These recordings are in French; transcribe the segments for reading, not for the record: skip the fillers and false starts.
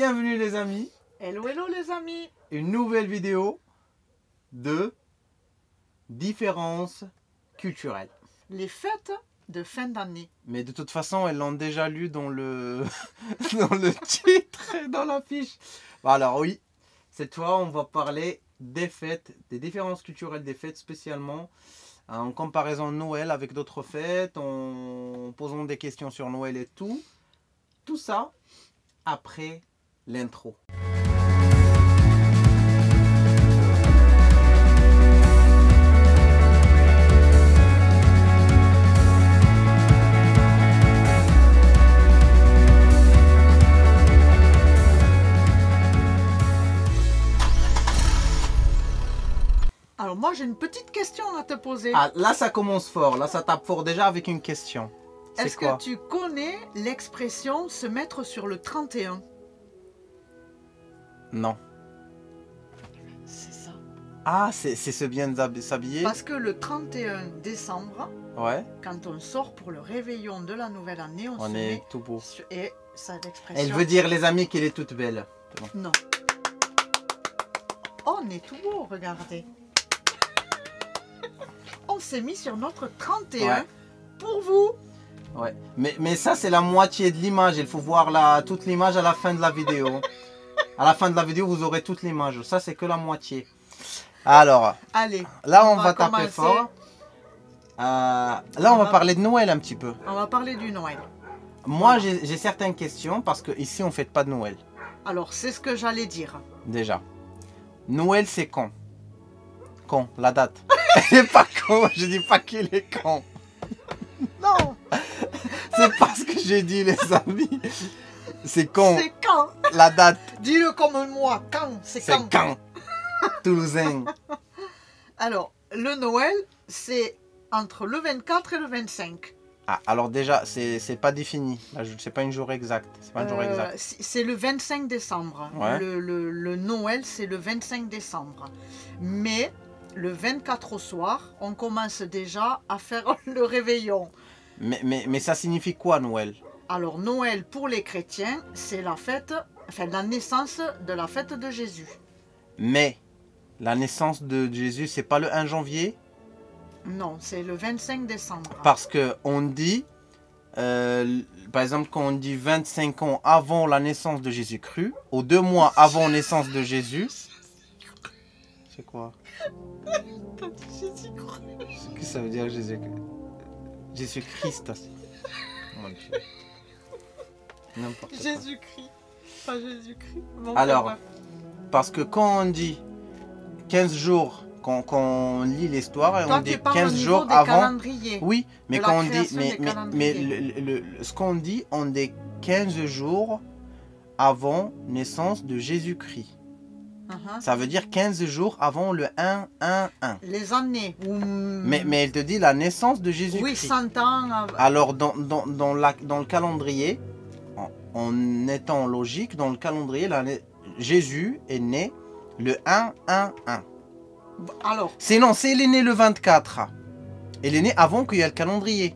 Bienvenue les amis. Hello, hello les amis. Une nouvelle vidéo de différences culturelles. Les fêtes de fin d'année. Mais de toute façon, elles l'ont déjà lu dans le, dans le titre et dans l'affiche. Bon, alors oui, cette fois on va parler des fêtes, des différences culturelles des fêtes spécialement. En comparaison de Noël avec d'autres fêtes, en posant des questions sur Noël et tout. Tout ça après l'intro. Alors moi j'ai une petite question à te poser. Ah, là ça commence fort, là ça tape fort déjà avec une question. Est-ce que tu connais l'expression se mettre sur le 31? Non. C'est ça. Ah, c'est se bien s'habiller. Parce que le 31 décembre, Ouais. quand on sort pour le réveillon de la nouvelle année, on se On met est tout beau. et ça l'expression. Elle veut dire les amis qu'elle est toute belle. Bon. Non. On est tout beau, regardez. On s'est mis sur notre 31 Ouais. pour vous. Ouais. Mais ça c'est la moitié de l'image. Il faut voir toute l'image à la fin de la vidéo. À la fin de la vidéo vous aurez toute l'image. Ça c'est que la moitié. Alors, Allez. là on va taper commencer. fort. Là on va parler de Noël un petit peu. On va parler du Noël. Moi j'ai certaines questions parce que ici on fête pas de Noël. Alors c'est ce que j'allais dire. Déjà. Noël c'est quand? Quand? La date. Elle est pas con, je dis pas qu'il est con. Non. C'est pas ce que j'ai dit les amis. C'est quand? C'est quand? La date. Dis-le comme moi. Quand? C'est C'est quand? quand? Toulousain. Alors le Noël c'est entre le 24 et le 25. Ah, alors déjà, c'est pas défini. Là, c'est pas un jour exact. C'est pas un jour exact. C'est le 25 décembre. Ouais. Le Noël, c'est le 25 décembre. Mais le 24 au soir, on commence déjà à faire le réveillon. Mais ça signifie quoi Noël? Alors Noël, pour les chrétiens, c'est la fête, enfin la naissance de la fête de Jésus. Mais la naissance de Jésus, c'est pas le 1 janvier? Non, c'est le 25 décembre. Parce que on dit, par exemple, quand on dit 25 ans avant la naissance de Jésus-Christ, ou 2 mois avant la naissance de Jésus. C'est quoi? Jésus-Christ. Qu'est-ce que ça veut dire Jésus-Christ? Mon Dieu. N'importe quoi. Jésus-Christ. Pas Jésus-Christ. Bon, Alors, bref. parce que quand on dit 15 jours, quand on lit l'histoire, Toi, on dit tu parles 15 au niveau jours des avant. calendriers. Oui, mais de quand la on dit. création des Mais calendriers. ce qu'on dit, on dit 15 jours avant naissance de Jésus-Christ. Ça veut dire 15 jours avant le 1-1-1. Les années. Mais elle te dit la naissance de Jésus-Christ. Oui, 100 ans. Alors, dans le calendrier, en étant logique, dans le calendrier, Jésus est né le 1-1-1. Alors, Sinon, si il est né le 24, il est né avant qu'il y ait le calendrier.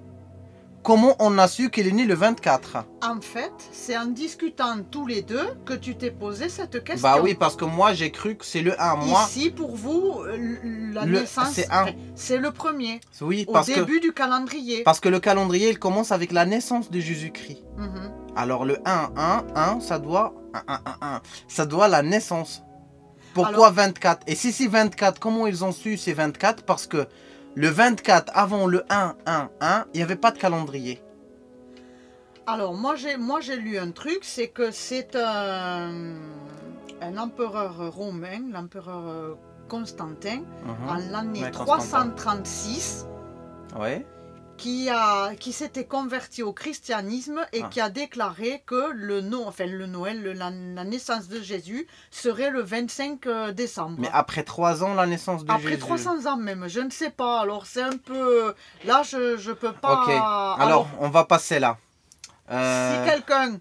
Comment on a su qu'il est né le 24? en fait, c'est en discutant tous les deux que tu t'es posé cette question. Bah oui, parce que moi, j'ai cru que c'est le 1. Moi, Ici, pour vous, la naissance, c'est un. c'est le premier. Oui, Au parce début du calendrier. que le calendrier, il commence avec la naissance de Jésus-Christ. Mhm. Alors le 1-1-1, ça doit la naissance. Pourquoi Alors, 24? Et si c'est 24, comment ils ont su c'est 24? Parce que le 24, avant le 1-1-1, il n'y avait pas de calendrier. Alors moi j'ai lu un truc, c'est que c'est un empereur romain, l'empereur Constantin, en l'année Ouais, Constantin. 336, Ouais. qui s'était converti au christianisme et Ah. qui a déclaré que le Noël, la naissance de Jésus serait le 25 décembre. Mais après 3 ans, la naissance de Après Jésus. 300 ans même, je ne sais pas. Alors c'est un peu... Là, je peux pas... Ok, alors on va passer là. Si quelqu'un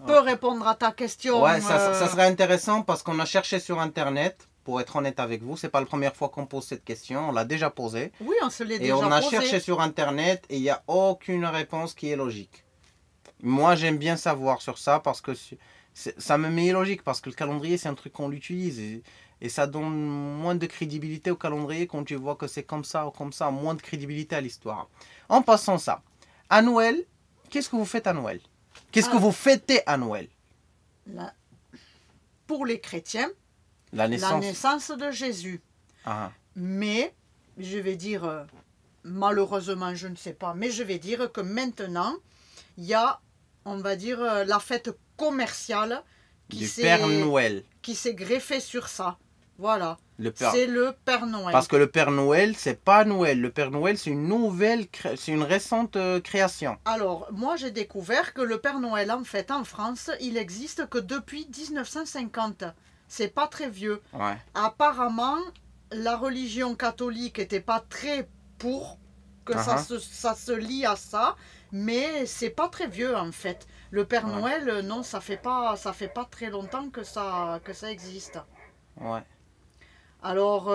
peut répondre à ta question... Ouais, ça serait intéressant parce qu'on a cherché sur Internet. Pour être honnête avec vous, c'est pas la première fois qu'on pose cette question. On l'a déjà posée. Oui, on se l'est Et déjà on a posé. cherché sur Internet et il n'y a aucune réponse qui est logique. Moi, j'aime bien savoir sur ça parce que Ça me met illogique parce que le calendrier, c'est un truc qu'on l'utilise. Et ça donne moins de crédibilité au calendrier quand tu vois que c'est comme ça ou comme ça. Moins de crédibilité à l'histoire. En passant ça, à Noël, qu'est-ce que vous faites à Noël? Qu'est-ce que vous fêtez à Noël? Pour les chrétiens, la naissance de Jésus. Ah. Mais, je vais dire, malheureusement, je ne sais pas, mais je vais dire que maintenant, il y a, on va dire, la fête commerciale du Père Noël. Qui s'est greffée sur ça. Voilà. C'est le Père Noël. Parce que le Père Noël, c'est pas Noël. Le Père Noël, c'est une récente création. Alors, moi, j'ai découvert que le Père Noël, en fait, en France, il existe que depuis 1950. C'est pas très vieux. Ouais. Apparemment, la religion catholique n'était pas très pour que ça se lie à ça, mais c'est pas très vieux en fait. Le Père Noël, non, ça fait pas très longtemps que ça existe. Ouais. Alors,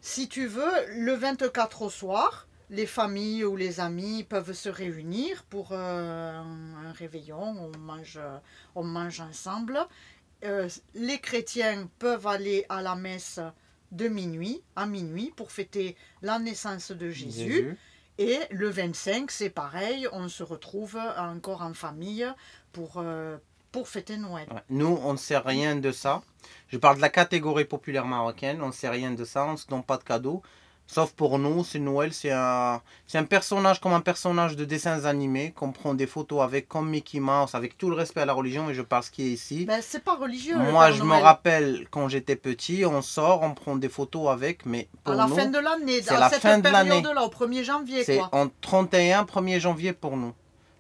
si tu veux, le 24 au soir, les familles ou les amis peuvent se réunir pour un réveillon, on mange ensemble. Les chrétiens peuvent aller à la messe à minuit pour fêter la naissance de Jésus. Et le 25, c'est pareil, on se retrouve encore en famille pour fêter Noël. Ouais. Nous, on ne sait rien de ça. Je parle de la catégorie populaire marocaine, on ne sait rien de ça, on ne se donne pas de cadeaux. Sauf pour nous, c'est Noël, c'est un personnage comme un personnage de dessins animés, qu'on prend des photos avec comme Mickey Mouse, avec tout le respect à la religion, et je parle ce qui est ici. Ben, c'est pas religieux. Moi, je me rappelle quand j'étais petit, on sort, on prend des photos avec, mais pour nous, à la fin de l'année, c'est la fin de l'année. Là, au 1er janvier. C'est en 31, 1er janvier pour nous.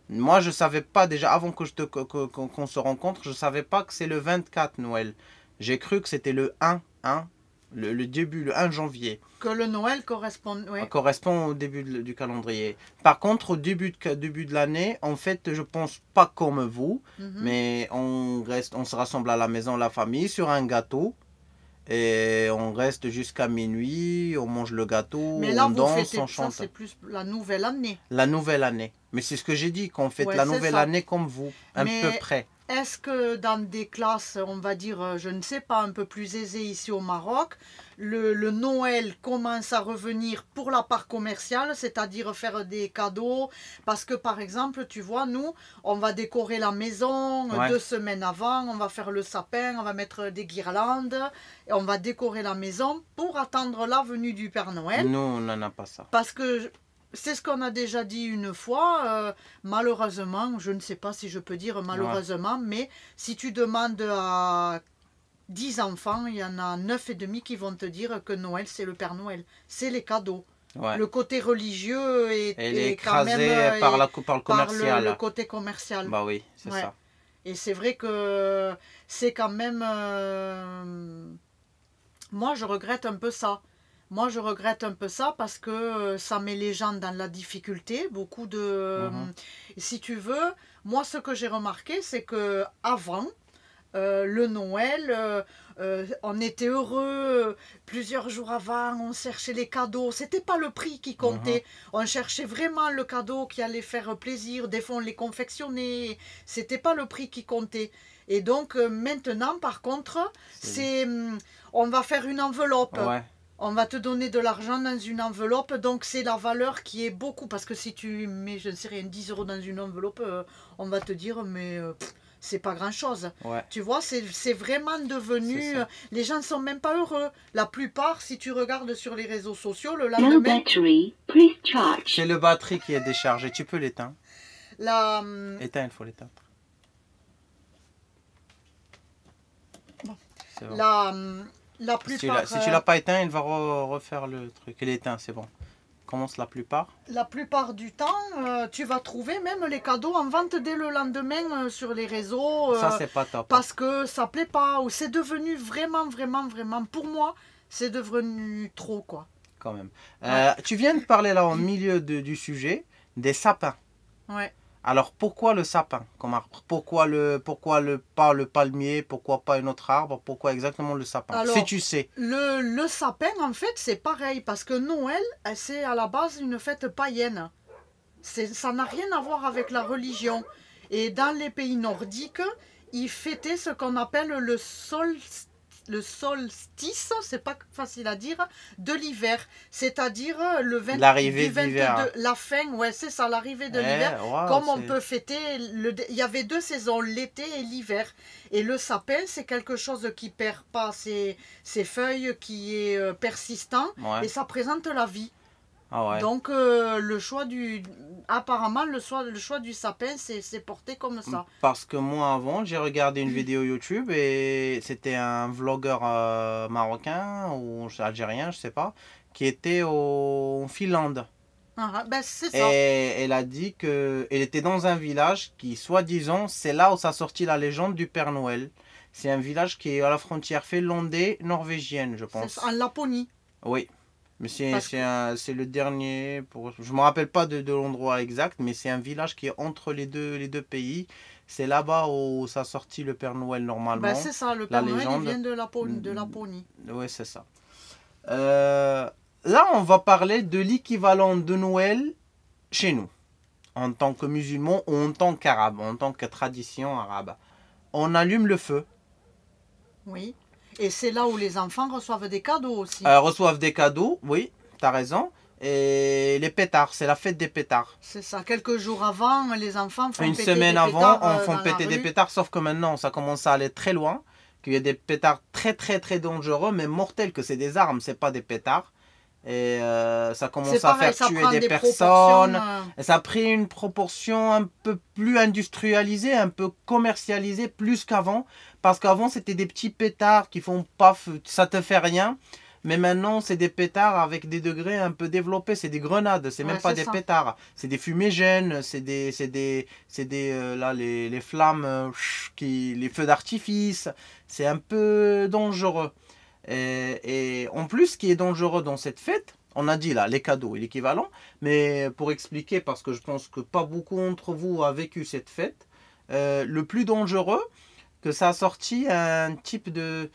Moi, je savais pas déjà, avant que qu'on se rencontre, je savais pas que c'est le 24 Noël. J'ai cru que c'était le 1, le début, le 1 janvier. Que le Noël correspond, correspond au début du calendrier. Par contre, au début de l'année, en fait, je pense pas comme vous, mais on se rassemble à la maison, la famille, sur un gâteau. Et on reste jusqu'à minuit, on mange le gâteau, mais là, on danse, on chante. Ça, c'est plus la nouvelle année. La nouvelle année. Mais c'est ce que j'ai dit, qu'on fête la nouvelle année comme vous, peu près. Est-ce que dans des classes, on va dire, je ne sais pas, un peu plus aisées ici au Maroc, le Noël commence à revenir pour la part commerciale, c'est-à-dire faire des cadeaux? Parce que par exemple, tu vois, nous, on va décorer la maison 2 semaines avant, on va faire le sapin, on va mettre des guirlandes, et on va décorer la maison pour attendre la venue du Père Noël. Nous, on n'en a pas ça. Parce que c'est ce qu'on a déjà dit une fois, malheureusement, je ne sais pas si je peux dire malheureusement, mais si tu demandes à 10 enfants, il y en a 9 et demi qui vont te dire que Noël, c'est le Père Noël, c'est les cadeaux. Le côté religieux est écrasé quand même, par le commercial. Par le côté commercial. Bah oui, c'est ça. Et c'est vrai que c'est quand même... moi, je regrette un peu ça. Moi, je regrette un peu ça parce que ça met les gens dans la difficulté. Beaucoup de... Si tu veux, moi, ce que j'ai remarqué, c'est que avant le Noël, on était heureux plusieurs jours avant, on cherchait les cadeaux. C'était pas le prix qui comptait. On cherchait vraiment le cadeau qui allait faire plaisir. Des fois, on les confectionnait. C'était pas le prix qui comptait. Et donc, maintenant, par contre, on va faire une enveloppe. On va te donner de l'argent dans une enveloppe, donc c'est la valeur qui est beaucoup. Parce que si tu mets, je ne sais rien, 10 € dans une enveloppe, on va te dire, mais c'est pas grand-chose. Tu vois, c'est vraiment devenu... les gens ne sont même pas heureux. La plupart, si tu regardes sur les réseaux sociaux, le lendemain... C'est le batterie qui est déchargé. Tu peux l'éteindre. Éteins, il faut l'éteindre. Bon. Bon. La plupart, si tu l'as pas éteint, il va refaire le truc. Il est éteint, c'est bon. Commence la plupart. La plupart du temps, tu vas trouver même les cadeaux en vente dès le lendemain sur les réseaux. Ça, c'est pas top. Parce que ça plaît pas. Ou c'est devenu vraiment, pour moi, c'est devenu trop, quoi. Quand même. Tu viens de parler là, au milieu du sujet, des sapins. Ouais. Alors, pourquoi le sapin comme arbre? Pourquoi pas le palmier? Pourquoi pas un autre arbre? Pourquoi exactement le sapin? Alors, si tu sais. Le sapin, en fait, c'est pareil. Parce que Noël, c'est à la base une fête païenne. Ça n'a rien à voir avec la religion. Et dans les pays nordiques, ils fêtaient ce qu'on appelle le solstice, c'est pas facile à dire, de l'hiver. C'est-à-dire L'arrivée du de l'hiver. la fin, ouais, c'est ça, l'arrivée de Eh, l'hiver. waouh, Comme on c'est... peut fêter, il y avait 2 saisons, l'été et l'hiver. Et le sapin, c'est quelque chose qui perd pas ses feuilles, qui est persistant, Ouais. et ça présente la vie. Ah ouais. Donc apparemment le choix du sapin c'est porté comme ça. Parce que moi avant, j'ai regardé une vidéo YouTube et c'était un vlogueur marocain ou algérien, je sais pas, qui était en Finlande. Ben c'est ça. Et elle a dit que elle était dans un village qui, soi-disant, c'est là où ça sorti la légende du Père Noël. C'est un village qui est à la frontière finlandais-norvégienne, je C'est pense. ça, en Laponie. Oui. Mais Parce c'est le dernier. Je me rappelle pas de l'endroit exact, mais c'est un village qui est entre les deux pays. C'est là-bas où ça sorti le Père Noël normalement. Ben c'est ça, le La Père Noël il légende. vient de Laponie. Oui, c'est ça. Là, on va parler de l'équivalent de Noël chez nous, en tant que musulmans ou en tant qu'arabe, en tant que tradition arabe. On allume le feu, Oui. Et c'est là où les enfants reçoivent des cadeaux aussi. reçoivent des cadeaux, oui, t'as raison. Et les pétards, c'est la fête des pétards. C'est ça. Quelques jours avant, les enfants font Une péter semaine des avant, pétards, on fait dans la péter des rue. pétards, sauf que maintenant, ça commence à aller très loin. Qu'il y a des pétards très très très dangereux, mais mortels, que c'est des armes, c'est pas des pétards. Et ça commence C'est à pareil, faire ça tuer prend des des personnes. proportions. Et ça a pris une proportion un peu plus industrialisée, un peu commercialisée, plus qu'avant. Parce qu'avant, c'était des petits pétards qui font paf, ça te fait rien. Mais maintenant, c'est des pétards avec des degrés un peu développés. C'est des grenades, c'est Ouais, même pas c'est des ça. pétards. C'est des fumigènes, là, les flammes, les feux d'artifice. C'est un peu dangereux. Et en plus, ce qui est dangereux dans cette fête, on a dit là, les cadeaux et l'équivalent, mais pour expliquer, parce que je pense que pas beaucoup d'entre vous a vécu cette fête, le plus dangereux, que ça a sorti un type de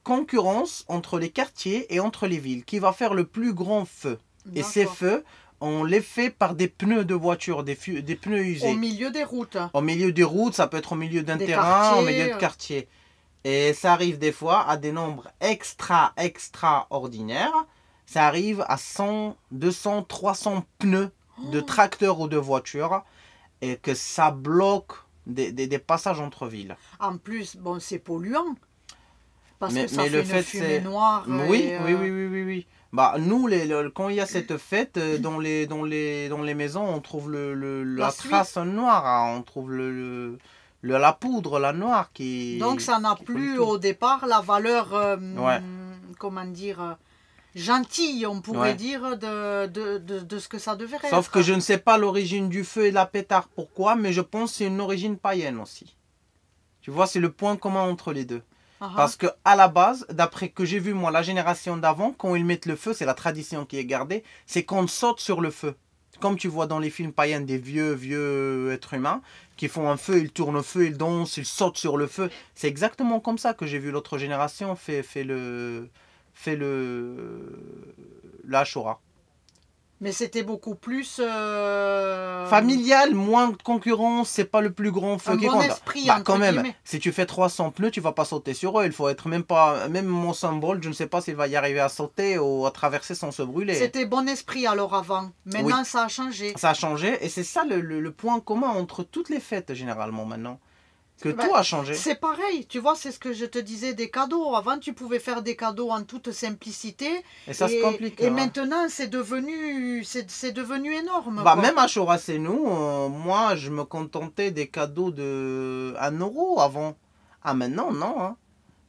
concurrence entre les quartiers et entre les villes, qui va faire le plus grand feu. Et ces D'accord. feux, on les fait par des pneus de voiture, des pneus Au usés. milieu des routes. Au milieu des routes, ça peut être au milieu d'un Des terrain, au quartiers, milieu de quartier. Et ça arrive des fois à des nombres extraordinaires. Ça arrive à 100, 200, 300 pneus de tracteurs ou de voitures. Et que ça bloque des passages entre villes. En plus, bon, c'est polluant. Parce Mais- que ça mais fait le une fait, fumée c'est- noire. Oui, et, oui. Bah, nous, quand il y a cette fête, dans les maisons, on trouve la suie. trace noire. Hein. On trouve la poudre, la noire qui. Donc ça n'a qui plus pollue tout. au départ la valeur, Ouais. comment dire, gentille, on pourrait Ouais. dire, de ce que ça devrait être. Sauf que je ne sais pas l'origine du feu et de la pétard, pourquoi, mais je pense que c'est une origine païenne aussi. Tu vois, c'est le point commun entre les deux. Ah, Parce que à la base, d'après que j'ai vu moi, la génération d'avant, quand ils mettent le feu, c'est la tradition qui est gardée, c'est qu'on saute sur le feu. Comme tu vois dans les films païens des vieux êtres humains qui font un feu, ils tournent au feu, ils dansent, ils sautent sur le feu. C'est exactement comme ça que j'ai vu l'autre génération fait la Ashura. mais c'était beaucoup plus... Familial, moins de concurrence, c'est pas le plus grand feu un qui bon compte. esprit, Bah, entre quand même, guillemets. si tu fais 300 pneus, tu vas pas sauter sur eux. Il faut être même mon symbole, je ne sais pas s'il va y arriver à sauter ou à traverser sans se brûler. C'était bon esprit alors avant. Maintenant, ça a changé. Ça a changé et c'est ça le point commun entre toutes les fêtes généralement maintenant. Que Ben, tout a changé. C'est pareil, tu vois, c'est ce que je te disais des cadeaux. Avant, tu pouvais faire des cadeaux en toute simplicité. Et ça se complique. Et hein. maintenant, c'est devenu énorme. Bah, quoi. même à Chora, c'est nous. Moi, je me contentais des cadeaux de 1 euro avant. Ah, maintenant, non. Hein.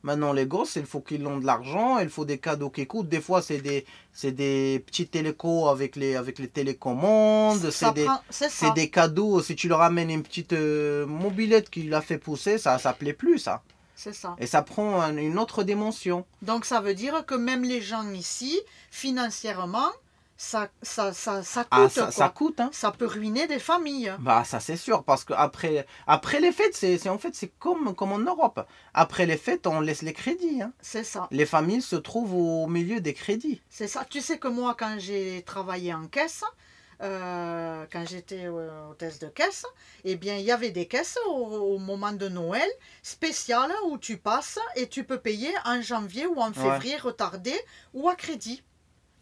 Maintenant, les gosses, il faut qu'ils ont de l'argent, il faut des cadeaux qui coûtent. Des fois, c'est des petits télécos avec les télécommandes. Ça prend- C'est ça. des cadeaux. Si tu leur amènes une petite mobilette qui l'a fait pousser, ça plaît plus, ça. C'est ça. Et ça prend une autre dimension. Donc ça veut dire que même les gens ici, financièrement, ça coûte. Ah, quoi. ça coûte, hein. Ça peut ruiner des familles. Bah ça c'est sûr parce que après les fêtes c'est comme en Europe. Après les fêtes on laisse les crédits. Hein. C'est ça. Les familles se trouvent au milieu des crédits. C'est ça. Tu sais que moi, quand j'ai travaillé en caisse, quand j'étais hôtesse de caisse, eh bien, il y avait des caisses au moment de Noël spéciales où tu passes et tu peux payer en janvier ou en février retardé ou à crédit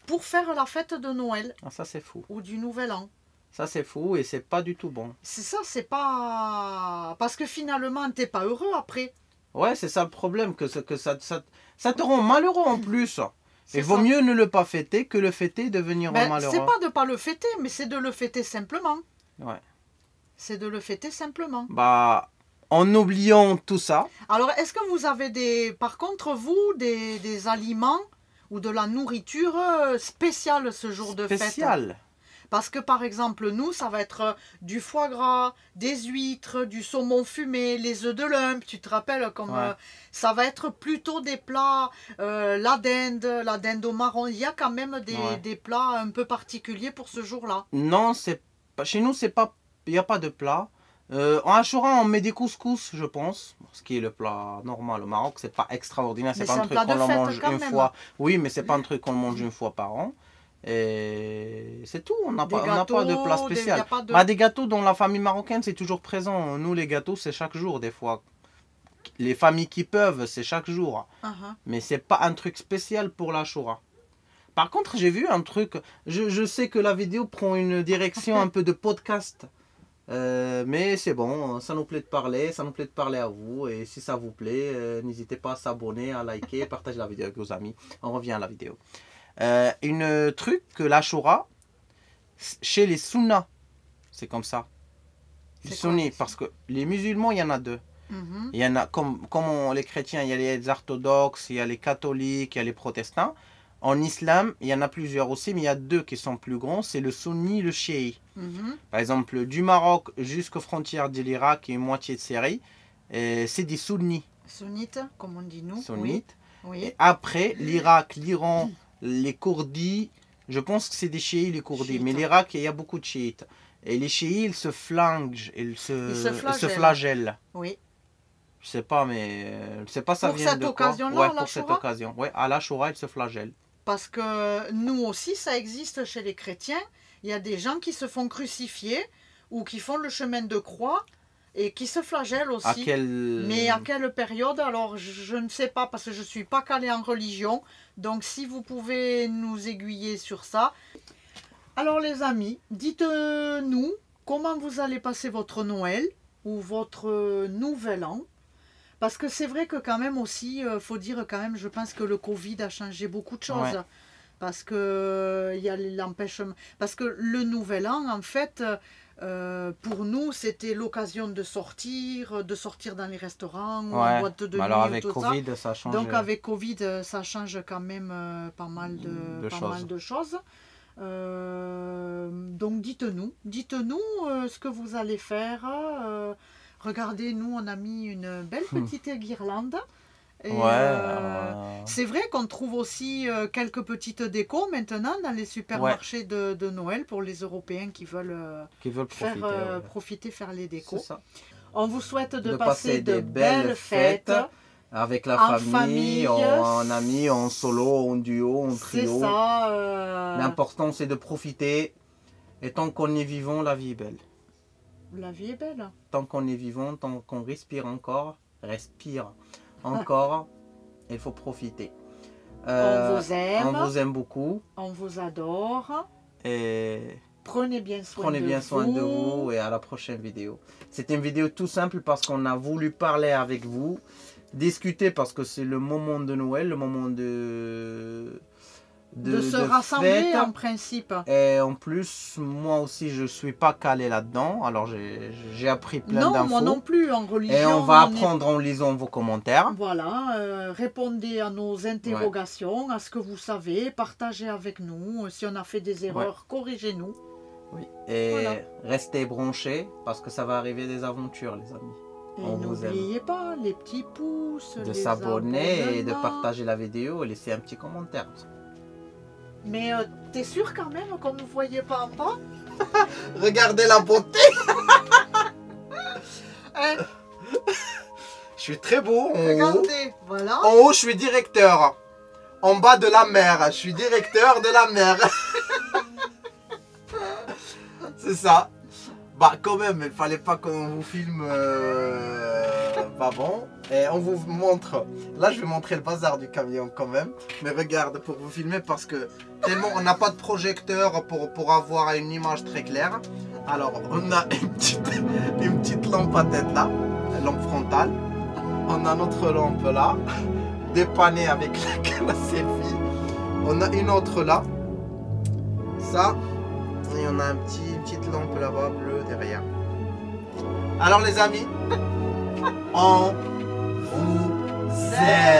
pour faire la fête de Noël. Ah, ça, c'est fou. Ou du Nouvel An. Ça, c'est fou et c'est pas du tout bon. C'est ça, c'est pas... Parce que finalement, t'es pas heureux après. Ouais, c'est ça le problème, que ça te rend malheureux en plus. C'est Il vaut ça. mieux ne le pas fêter que le fêter et devenir Ben, malheureux. c'est pas de pas le fêter, mais c'est de le fêter simplement. Ouais. C'est de le fêter simplement. Bah, en oubliant tout ça, Alors, est-ce que vous avez par contre, vous, des aliments ou de la nourriture spéciale ce jour de fête? spécial. Parce que par exemple, nous, ça va être du foie gras, des huîtres, du saumon fumé, les œufs de lump, tu te rappelles comme Ouais. ça va être plutôt des plats, la dinde au marron. Il y a quand même des plats un peu particuliers pour ce jour-là. Non, c'est pas, chez nous, c'est pas, il n'y a pas de plat. En Ashura, on met des couscous, je pense. Ce qui est le plat normal au Maroc, c'est pas extraordinaire. C'est Mais pas c'est un un truc plat de qu'on fête mange quand une même. fois. Oui, mais c'est pas un truc qu'on mange une fois par an. Et c'est tout. On n'a Des pas, on n'a pas de gâteaux, plat y spécial. a pas de... Bah, des gâteaux dans la famille marocaine, c'est toujours présent. Nous, les gâteaux, c'est chaque jour, des fois. Les familles qui peuvent, c'est chaque jour. Uh-huh. Mais c'est pas un truc spécial pour l'Ashura. Par contre, j'ai vu un truc. Je sais que la vidéo prend une direction un peu de podcast. Mais c'est bon, ça nous plaît de parler, ça nous plaît de parler à vous. Et si ça vous plaît, n'hésitez pas à s'abonner, à liker, partager la vidéo avec vos amis. On revient à la vidéo. Une truc que l'Ashura, chez les sunnas, c'est comme ça. Les C'est quoi, sunnis, les parce que les musulmans, il y en a deux. Mhm. Il y en a, les chrétiens, il y a les orthodoxes, il y a les catholiques, il y a les protestants. En islam, il y en a plusieurs aussi, mais il y a deux qui sont plus grands, c'est le sunni et le chiite. Mhm. Par exemple, du Maroc jusqu'aux frontières de l'Irak et une moitié de Syrie, c'est des sunnis. Sunnite, comme on dit nous. Sunnites. Oui. Et après, l'Irak, l'Iran, les Kourdis, je pense que c'est des chiites, les Kourdis. Chiites. Mais l'Irak, il y a beaucoup de chiites. Et les chiites, ils se flangent, ils se flagellent. Oui. Je sais pas, mais je sais pas ça Pour vient cette de quoi. occasion-là, Ouais, à pour cette l'Ashura occasion. Ouais, à l'Ashura, ils se flagellent. Parce que nous aussi, ça existe chez les chrétiens. Il y a des gens qui se font crucifier ou qui font le chemin de croix et qui se flagellent aussi. À quel... Mais à quelle période? Alors, je ne sais pas parce que je ne suis pas calée en religion. Donc, si vous pouvez nous aiguiller sur ça. Alors, les amis, dites-nous comment vous allez passer votre Noël ou votre Nouvel An. Parce que c'est vrai que quand même aussi, faut dire quand même, je pense que le Covid a changé beaucoup de choses. Ouais. Parce que il y a l'empêchement. Parce que le Nouvel An, en fait, pour nous, c'était l'occasion de sortir dans les restaurants ou en Ouais. boîte de nuit. Alors ou avec tout Covid, ça change. Donc avec Covid, ça change quand même pas mal de choses. Donc dites-nous ce que vous allez faire. Regardez, nous on a mis une belle petite guirlande. Et, c'est vrai qu'on trouve aussi quelques petites décos maintenant dans les supermarchés de Noël pour les Européens qui veulent profiter, faire les décos. Ça. On vous souhaite de passer de belles fêtes. Avec la En famille, famille, en amis, en solo, en duo, en C'est trio. ça. L'important c'est de profiter. Et tant qu'on est vivant, la vie est belle. La vie est belle. Tant qu'on est vivant, tant qu'on respire encore, il faut profiter. On vous aime. On vous aime beaucoup. On vous adore. Et Prenez bien soin de vous et à la prochaine vidéo. C'était une vidéo tout simple parce qu'on a voulu parler avec vous, discuter parce que c'est le moment de Noël, le moment de se rassembler fête. en principe. Et en plus, moi aussi, je suis pas calé là-dedans. Alors, j'ai appris plein d'infos. Non, moi non plus, en religion. Et on va apprendre en lisant vos commentaires. Voilà, répondez à nos interrogations, à ce que vous savez, partagez avec nous. Si on a fait des erreurs, corrigez-nous. Oui. Et restez branchés parce que ça va arriver des aventures, les amis. Et n'oubliez pas les petits pouces, de s'abonner et de partager la vidéo et laisser un petit commentaire. Mais t'es sûr quand même qu'on ne voyait pas en bas? Regardez la beauté. Je suis très beau. Regardez, voilà. En haut, je suis directeur. En bas de la mer, je suis directeur de la mer. C'est ça. Bah quand même, il fallait pas qu'on vous filme. Bah bon. Et on vous montre. Là, je vais montrer le bazar du camion quand même. Mais regarde, pour vous filmer parce que tellement on n'a pas de projecteur pour avoir une image très claire. Alors, on a une petite lampe à tête là, la lampe frontale. On a notre lampe là, dépannée avec la selfie. On a une autre là. Ça. Et on a une petite lampe là-bas bleue derrière. Alors les amis, on vous aime.